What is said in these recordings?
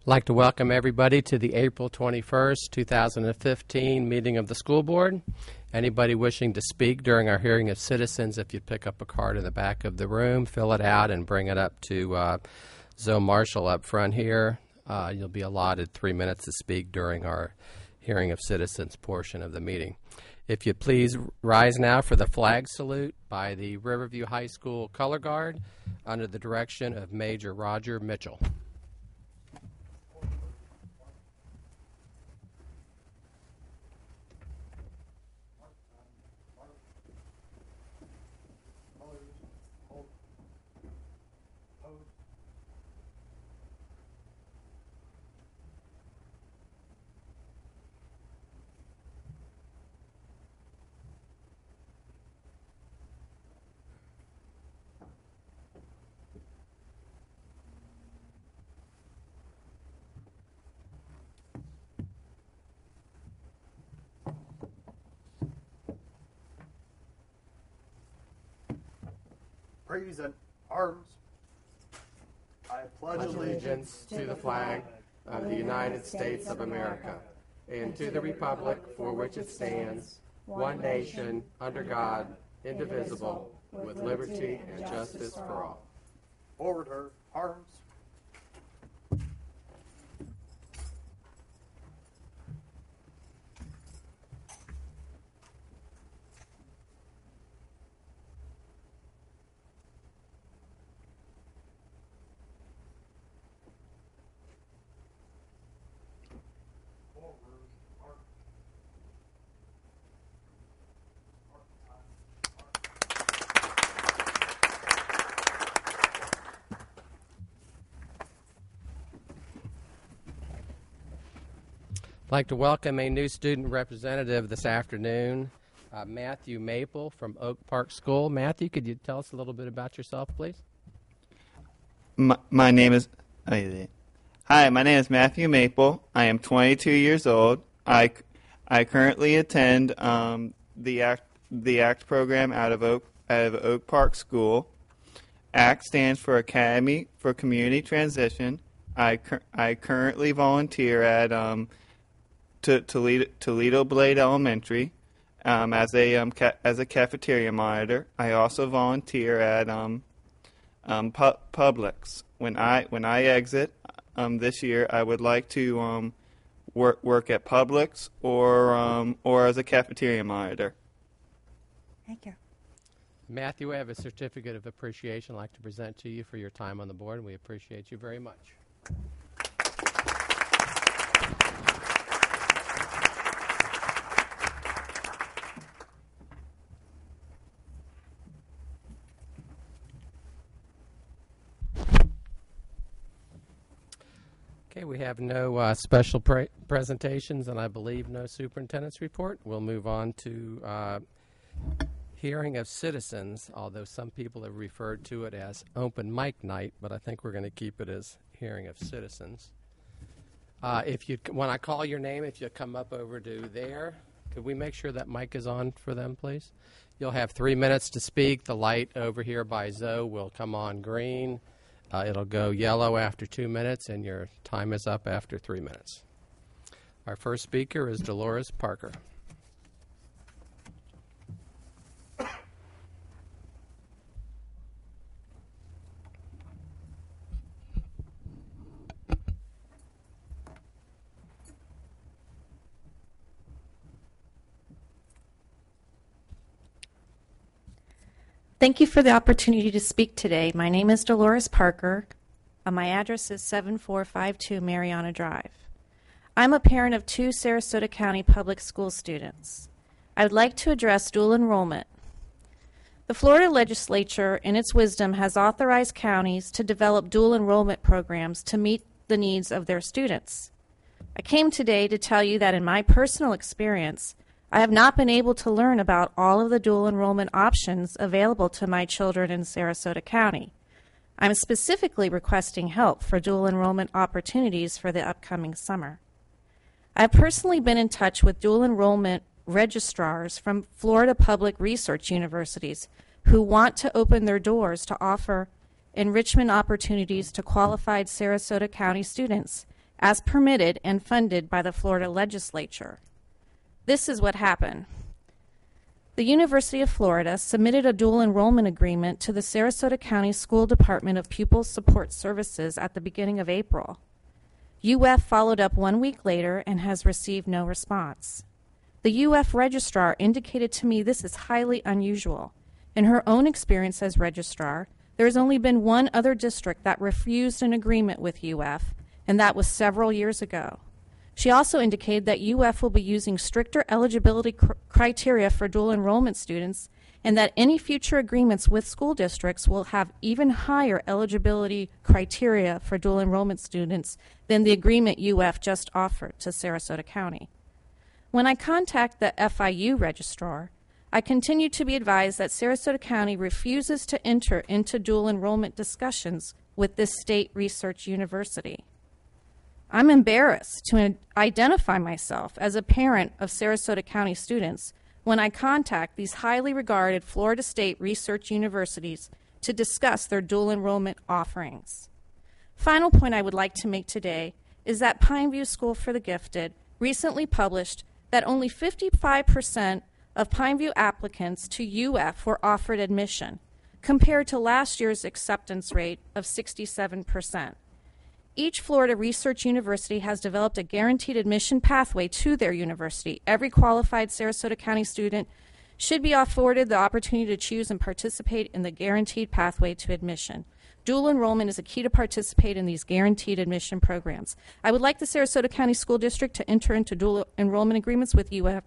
I'd like to welcome everybody to the April 21st, 2015 meeting of the school board. Anybody wishing to speak during our hearing of citizens, if you pick up a card in the back of the room, fill it out and bring it up to Zoe Marshall up front here. You'll be allotted 3 minutes to speak during our hearing of citizens portion of the meeting. If you please rise now for the flag salute by the Riverview High School Color Guard under the direction of Major Roger Mitchell. Praise and arms. I pledge allegiance to the flag of the United States of America and to the republic for which it stands, one nation, under God, indivisible, with liberty and justice for all. Forward her arms. I'd like to welcome a new student representative this afternoon, Matthew Maple from Oak Park School. Matthew, could you tell us a little bit about yourself, please? My name is Matthew Maple. I am 22 years old. I currently attend the ACT program out of Oak Park School. ACT stands for Academy for Community Transition. I currently volunteer at Toledo Blade Elementary as a cafeteria monitor. I also volunteer at Publix. When I exit this year, I would like to work at Publix or as a cafeteria monitor. Thank you. Matthew, I have a certificate of appreciation I'd like to present to you for your time on the board, and we appreciate you very much. Okay, we have no special presentations, and I believe no superintendent's report. We'll move on to hearing of citizens, although some people have referred to it as open mic night, but I think we're going to keep it as hearing of citizens. When I call your name, if you come up over to there, could we make sure that mic is on for them, please? You'll have 3 minutes to speak. The light over here by Zoe will come on green. It'll go yellow after 2 minutes, and your time is up after 3 minutes. Our first speaker is Dolores Parker. Thank you for the opportunity to speak today. My name is Dolores Parker. My address is 7452 Mariana Drive. I'm a parent of 2 Sarasota County public school students. I would like to address dual enrollment. The Florida legislature, in its wisdom, has authorized counties to develop dual enrollment programs to meet the needs of their students. I came today to tell you that in my personal experience, I have not been able to learn about all of the dual enrollment options available to my children in Sarasota County. I'm specifically requesting help for dual enrollment opportunities for the upcoming summer. I've personally been in touch with dual enrollment registrars from Florida public research universities who want to open their doors to offer enrichment opportunities to qualified Sarasota County students as permitted and funded by the Florida legislature. This is what happened. The University of Florida submitted a dual enrollment agreement to the Sarasota County School Department of Pupil Support Services at the beginning of April. UF followed up 1 week later and has received no response. The UF registrar indicated to me this is highly unusual. In her own experience as registrar, there has only been one other district that refused an agreement with UF, and that was several years ago. She also indicated that UF will be using stricter eligibility criteria for dual enrollment students, and that any future agreements with school districts will have even higher eligibility criteria for dual enrollment students than the agreement UF just offered to Sarasota County. When I contact the FIU registrar, I continue to be advised that Sarasota County refuses to enter into dual enrollment discussions with this state research university. I'm embarrassed to identify myself as a parent of Sarasota County students when I contact these highly regarded Florida State research universities to discuss their dual enrollment offerings. Final point I would like to make today is that Pineview School for the Gifted recently published that only 55% of Pineview applicants to UF were offered admission, compared to last year's acceptance rate of 67%. Each Florida research university has developed a guaranteed admission pathway to their university. Every qualified Sarasota County student should be afforded the opportunity to choose and participate in the guaranteed pathway to admission. Dual enrollment is a key to participate in these guaranteed admission programs. I would like the Sarasota County School District to enter into dual enrollment agreements with UF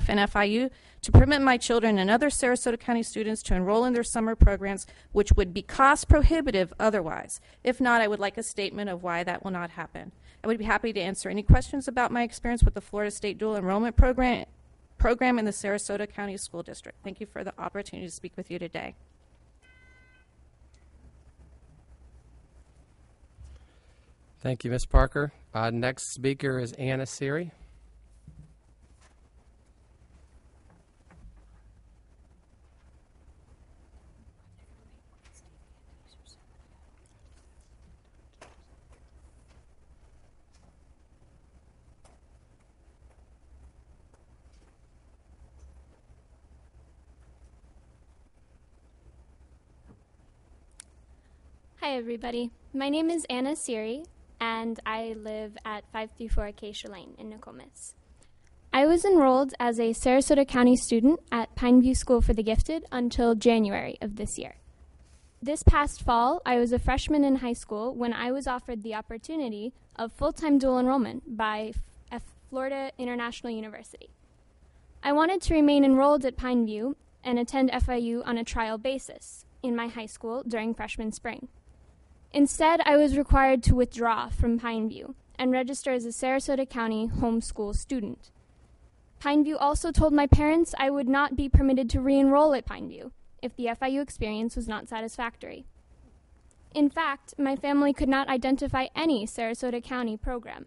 and FIU to permit my children and other Sarasota County students to enroll in their summer programs, which would be cost prohibitive otherwise. If not, I would like a statement of why that will not happen. I would be happy to answer any questions about my experience with the Florida State Dual Enrollment Program in the Sarasota County School District. Thank you for the opportunity to speak with you today. Thank you, Ms. Parker. Next speaker is Anna Siri. Hi everybody, my name is Anna Siri and I live at 534 Acacia Lane in Nokomis. I was enrolled as a Sarasota County student at Pineview School for the Gifted until January of this year. This past fall, I was a freshman in high school when I was offered the opportunity of full-time dual enrollment by Florida International University. I wanted to remain enrolled at Pineview and attend FIU on a trial basis in my high school during freshman spring. Instead, I was required to withdraw from Pineview and register as a Sarasota County homeschool student. Pineview also told my parents I would not be permitted to re-enroll at Pineview if the FIU experience was not satisfactory. In fact, my family could not identify any Sarasota County program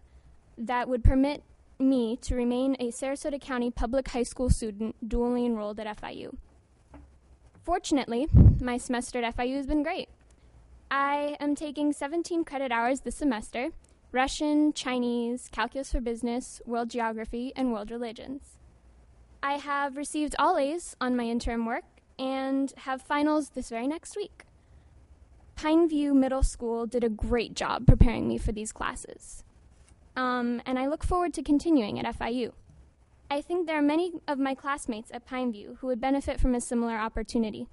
that would permit me to remain a Sarasota County public high school student dually enrolled at FIU. Fortunately, my semester at FIU has been great. I am taking 17 credit hours this semester, Russian, Chinese, Calculus for Business, World Geography, and World Religions. I have received all A's on my interim work and have finals this very next week. Pineview Middle School did a great job preparing me for these classes, and I look forward to continuing at FIU. I think there are many of my classmates at Pineview who would benefit from a similar opportunity.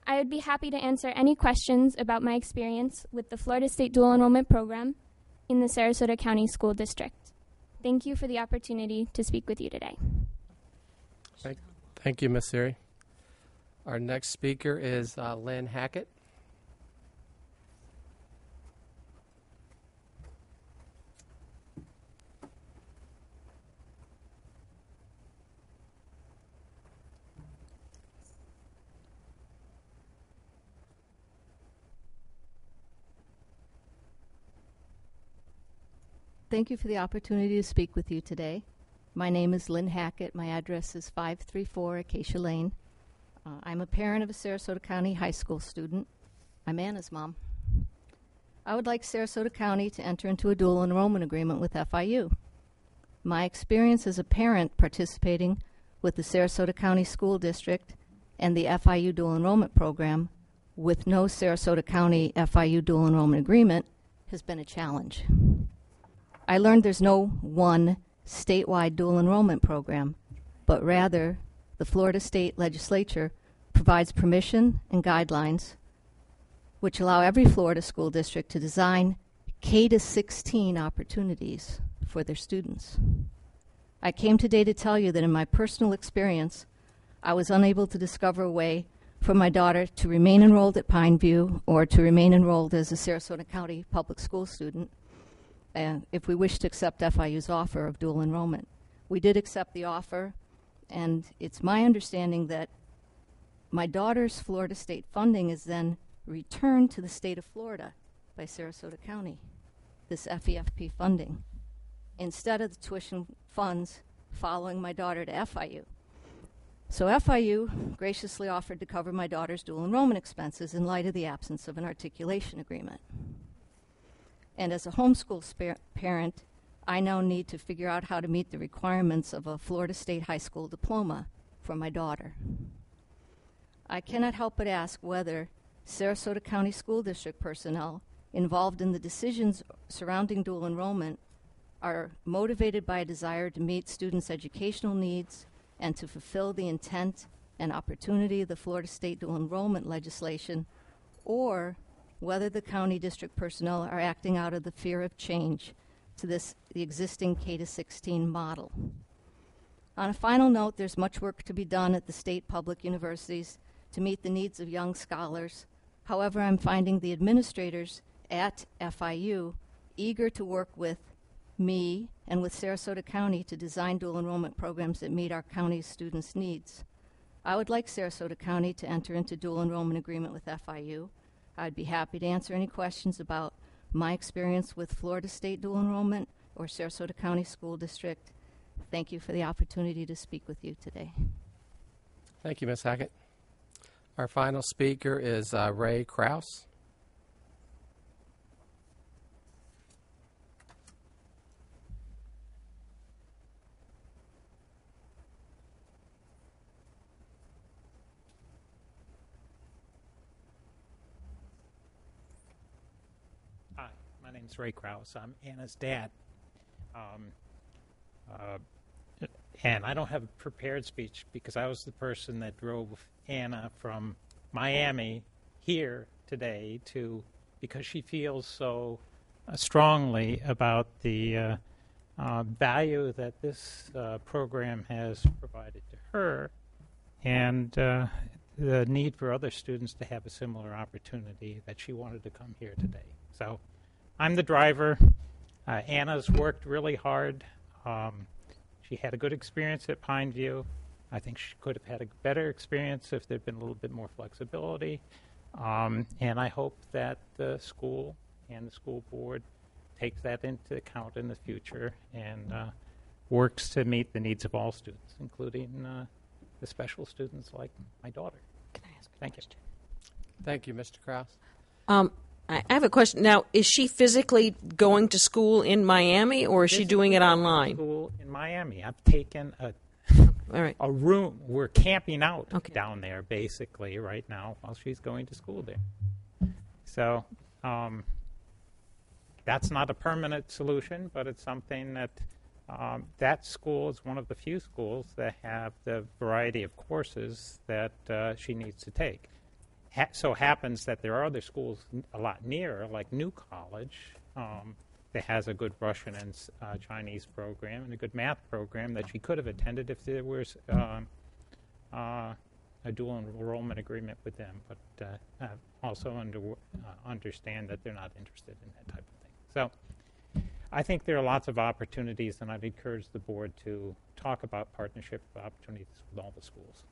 I would be happy to answer any questions about my experience with the Florida State Dual Enrollment Program in the Sarasota County School District. Thank you for the opportunity to speak with you today. Thank you, Ms. Siri. Our next speaker is Lynn Hackett. Thank you for the opportunity to speak with you today. My name is Lynn Hackett. My address is 534 Acacia Lane. I'm a parent of a Sarasota County high school student. I'm Anna's mom. I would like Sarasota County to enter into a dual enrollment agreement with FIU. My experience as a parent participating with the Sarasota County School District and the FIU dual enrollment program with no Sarasota County FIU dual enrollment agreement has been a challenge. I learned there's no one statewide dual enrollment program, but rather the Florida State Legislature provides permission and guidelines which allow every Florida school district to design K-16 opportunities for their students. I came today to tell you that in my personal experience, I was unable to discover a way for my daughter to remain enrolled at Pineview or to remain enrolled as a Sarasota County public school student if we wish to accept FIU's offer of dual enrollment. We did accept the offer, and it's my understanding that my daughter's Florida State funding is then returned to the state of Florida by Sarasota County, this FEFP funding, instead of the tuition funds following my daughter to FIU. So FIU graciously offered to cover my daughter's dual enrollment expenses in light of the absence of an articulation agreement. And as a homeschool parent, I now need to figure out how to meet the requirements of a Florida State high school diploma for my daughter. I cannot help but ask whether Sarasota County School District personnel involved in the decisions surrounding dual enrollment are motivated by a desire to meet students' educational needs and to fulfill the intent and opportunity of the Florida State dual enrollment legislation, or whether the county district personnel are acting out of the fear of change to the existing K-16 model. On a final note, there's much work to be done at the state public universities to meet the needs of young scholars. However, I'm finding the administrators at FIU eager to work with me and with Sarasota County to design dual enrollment programs that meet our county's students' needs. I would like Sarasota County to enter into dual enrollment agreement with FIU. I'd be happy to answer any questions about my experience with Florida State dual enrollment or Sarasota County School District. Thank you for the opportunity to speak with you today. Thank you, Ms. Hackett. Our final speaker is Ray Krause. Hi, my name's Ray Krause. I'm Anna's dad. And I don't have a prepared speech because I was the person that drove Anna from Miami here today because she feels so strongly about the value that this program has provided to her and the need for other students to have a similar opportunity that she wanted to come here today. So I'm the driver. Anna's worked really hard. She had a good experience at Pineview. I think she could have had a better experience if there'd been a little bit more flexibility. And I hope that the school and the school board takes that into account in the future and works to meet the needs of all students, including the special students like my daughter. Can I ask a Thank question? Thank you, Mr. Krause. I have a question. Now, is she physically going to school in Miami, or is she doing it online? School in Miami. I've taken All right. a room. We're camping out Okay. down there, basically, right now while she's going to school there. So that's not a permanent solution, but it's something that that school is one of the few schools that have the variety of courses that she needs to take. So happens that there are other schools a lot nearer, like New College, that has a good Russian and Chinese program and a good math program that she could have attended if there was a dual enrollment agreement with them. But also understand that they're not interested in that type of thing. So I think there are lots of opportunities, and I'd encourage the board to talk about partnership opportunities with all the schools.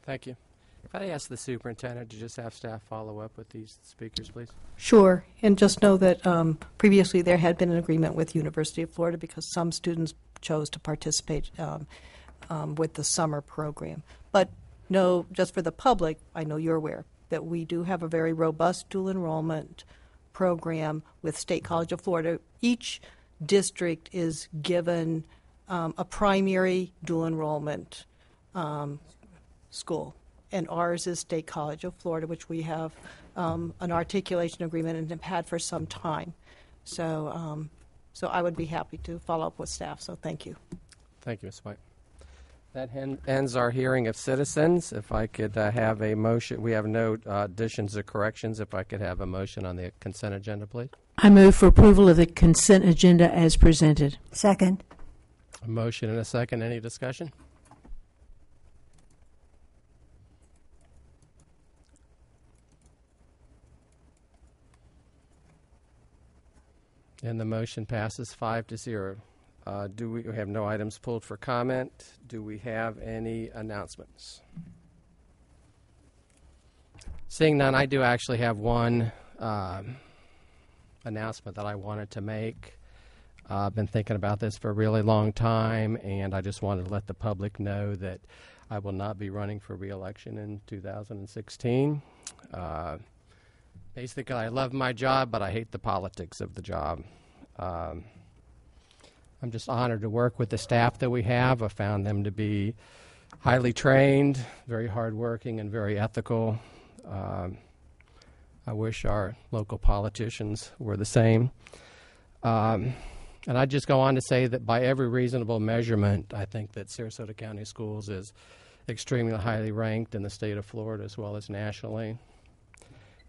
Thank you. If I ask the superintendent to just have staff follow up with these speakers, please. Sure, and just know that previously there had been an agreement with University of Florida because some students chose to participate with the summer program. But no, just for the public, I know you're aware that we do have a very robust dual enrollment program with State College of Florida. Each district is given a primary dual enrollment school, and ours is State College of Florida, which we have an articulation agreement and have had for some time. So I would be happy to follow up with staff, so thank you. Thank you, Ms. White. That ends our hearing of citizens. If I could have a motion, we have no additions or corrections. If I could have a motion on the consent agenda, please. I move for approval of the consent agenda as presented. Second. A motion and a second. Any discussion? And the motion passes 5-0. We have no items pulled for comment. Do we have any announcements? Seeing none, I do actually have one announcement that I wanted to make. I've been thinking about this for a really long time, and I just wanted to let the public know that I will not be running for re-election in 2016. Basically, I love my job, but I hate the politics of the job. I'm just honored to work with the staff that we have. I found them to be highly trained, very hardworking, and very ethical. I wish our local politicians were the same. And I'd just go on to say that by every reasonable measurement, I think that Sarasota County Schools is extremely highly ranked in the state of Florida as well as nationally.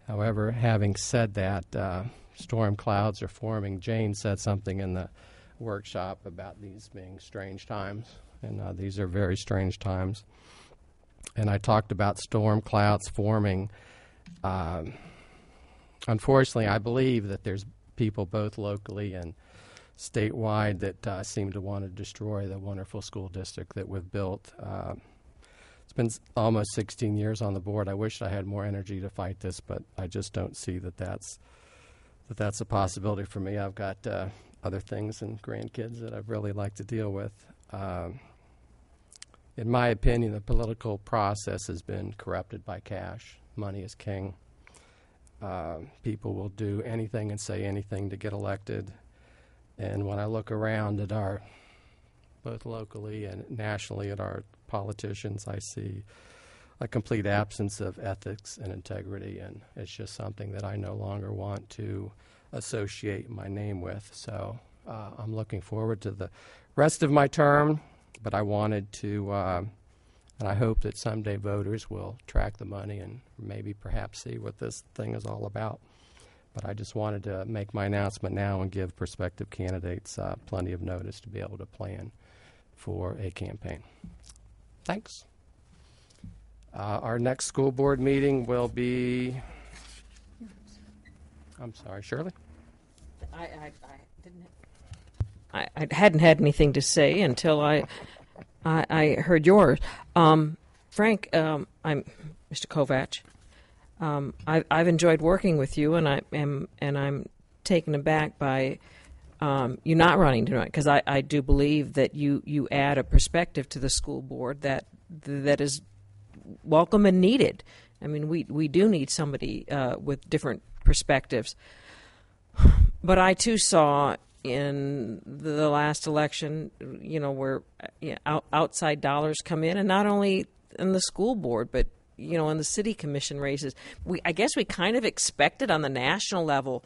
However, having said that, storm clouds are forming. Jane said something in the workshop about these being strange times, and these are very strange times. And I talked about storm clouds forming. Unfortunately, I believe that there's people both locally and statewide that seem to want to destroy the wonderful school district that we've built. It's been almost 16 years on the board. I wish I had more energy to fight this, but I just don't see that that's a possibility for me. I've got other things and grandkids that I'd really like to deal with. In my opinion, the political process has been corrupted by cash. Money is king. People will do anything and say anything to get elected. And when I look around at both locally and nationally at our politicians, I see a complete absence of ethics and integrity, and it's just something that I no longer want to associate my name with. So I'm looking forward to the rest of my term, but I wanted to, and I hope that someday voters will track the money and maybe perhaps see what this thing is all about. But I just wanted to make my announcement now and give prospective candidates plenty of notice to be able to plan for a campaign. Thanks. Our next school board meeting will be, I'm sorry, Shirley? I hadn't had anything to say until I heard yours. Frank, I'm Mr. Kovach. I've enjoyed working with you, and I'm taken aback by you not running tonight, because I do believe that you add a perspective to the school board that is welcome and needed. I mean, we do need somebody with different perspectives. But I too saw in the last election, where outside dollars come in, and not only in the school board, but in the city commission races. I guess we kind of expect it on the national level,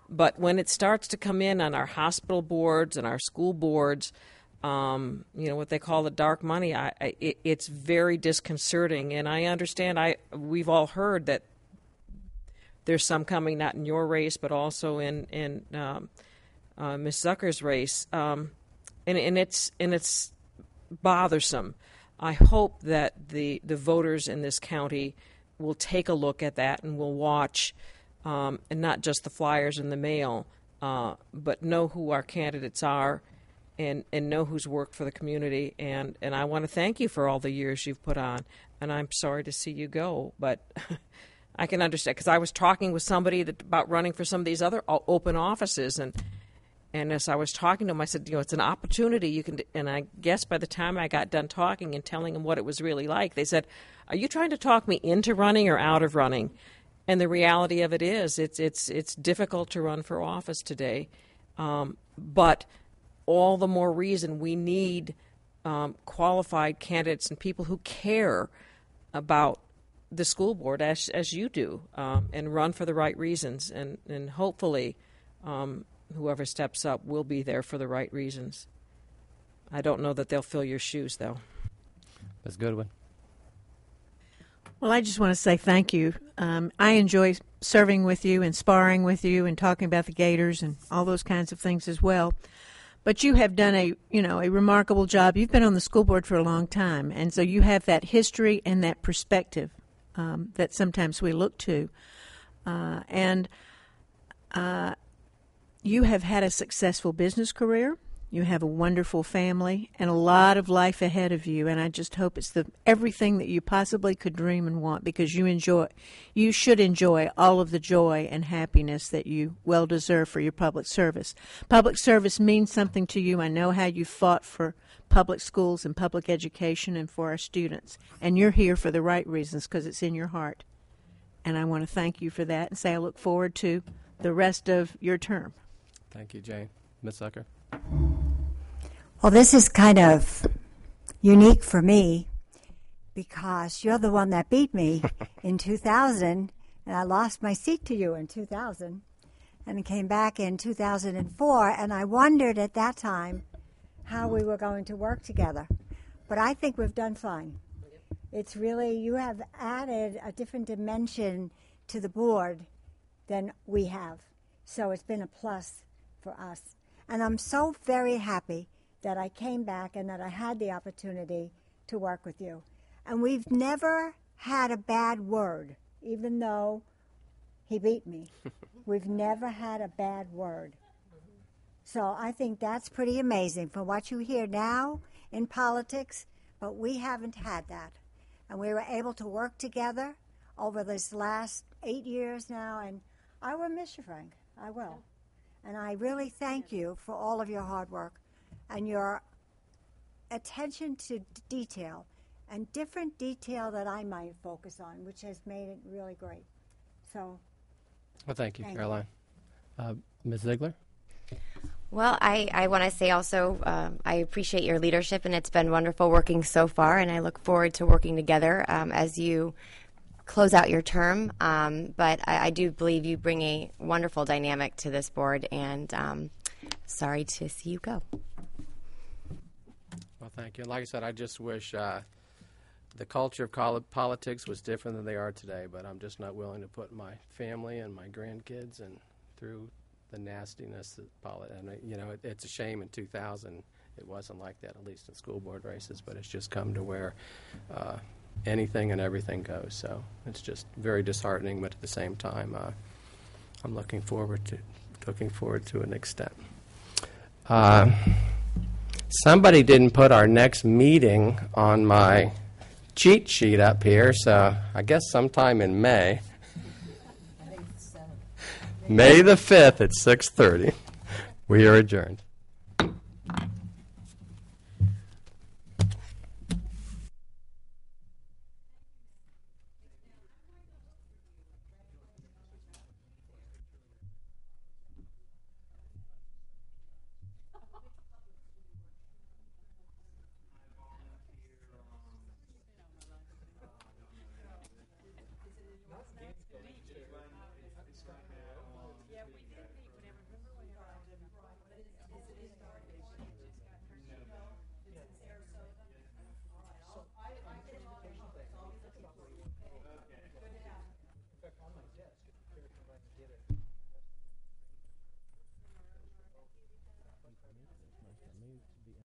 but when it starts to come in on our hospital boards and our school boards, what they call the dark money, it's very disconcerting. And I understand, we've all heard that there's some coming, not in your race, but also in Ms. Zucker's race, and it's bothersome. I hope that the voters in this county will take a look at that and will watch, and not just the flyers in the mail, but know who our candidates are and know who's worked for the community. And I want to thank you for all the years you've put on, and I'm sorry to see you go, but I can understand, because I was talking with somebody about running for some of these other open offices, and as I was talking to them, I said, it's an opportunity you can. And I guess by the time I got done talking and telling them what it was really like, they said, "Are you trying to talk me into running or out of running?" And the reality of it is, it's difficult to run for office today, but all the more reason we need qualified candidates and people who care about the school board as you do, and run for the right reasons. And hopefully, whoever steps up will be there for the right reasons. I don't know that they'll fill your shoes, though. Ms. Goodwin. Well, I just want to say thank you. I enjoy serving with you and sparring with you and talking about the Gators and all those kinds of things as well. But you have done a remarkable job. You've been on the school board for a long time, and so you have that history and that perspective that sometimes we look to. And you have had a successful business career. You have a wonderful family and a lot of life ahead of you, and I just hope it's everything that you possibly could dream and want, because you should enjoy all of the joy and happiness that you well deserve for your public service. Public service means something to you. I know how you fought for public schools and public education and for our students, and you're here for the right reasons because it's in your heart. And I want to thank you for that and say I look forward to the rest of your term. Thank you, Jane. Ms. Zucker. Well, this is kind of unique for me because you're the one that beat me in 2000, and I lost my seat to you in 2000, and came back in 2004, and I wondered at that time how we were going to work together. But I think we've done fine. It's really, you have added a different dimension to the board than we have. So it's been a plus for us. And I'm so very happy that I came back and that I had the opportunity to work with you. And we've never had a bad word, even though he beat me. We've never had a bad word. So I think that's pretty amazing for what you hear now in politics, but we haven't had that. And we were able to work together over this last 8 years now, and I will miss you, Frank. I will. And I really thank you for all of your hard work and your attention to detail and different detail that I might focus on, which has made it really great. So, well, thank you, Caroline. Ms. Ziegler? Well, I want to say also I appreciate your leadership, and it's been wonderful working so far, and I look forward to working together as you close out your term. But I do believe you bring a wonderful dynamic to this board, and sorry to see you go. Well, thank you. And like I said, I just wish the culture of politics was different than they are today, but I'm just not willing to put my family and my grandkids and through the nastiness of politics. And, it's a shame in 2000 it wasn't like that, at least in school board races, but it's just come to where anything and everything goes. So it's just very disheartening, but at the same time, I'm looking forward to an extent. Somebody didn't put our next meeting on my cheat sheet up here, so I guess sometime in May. May the 5th at 6:30. We are adjourned.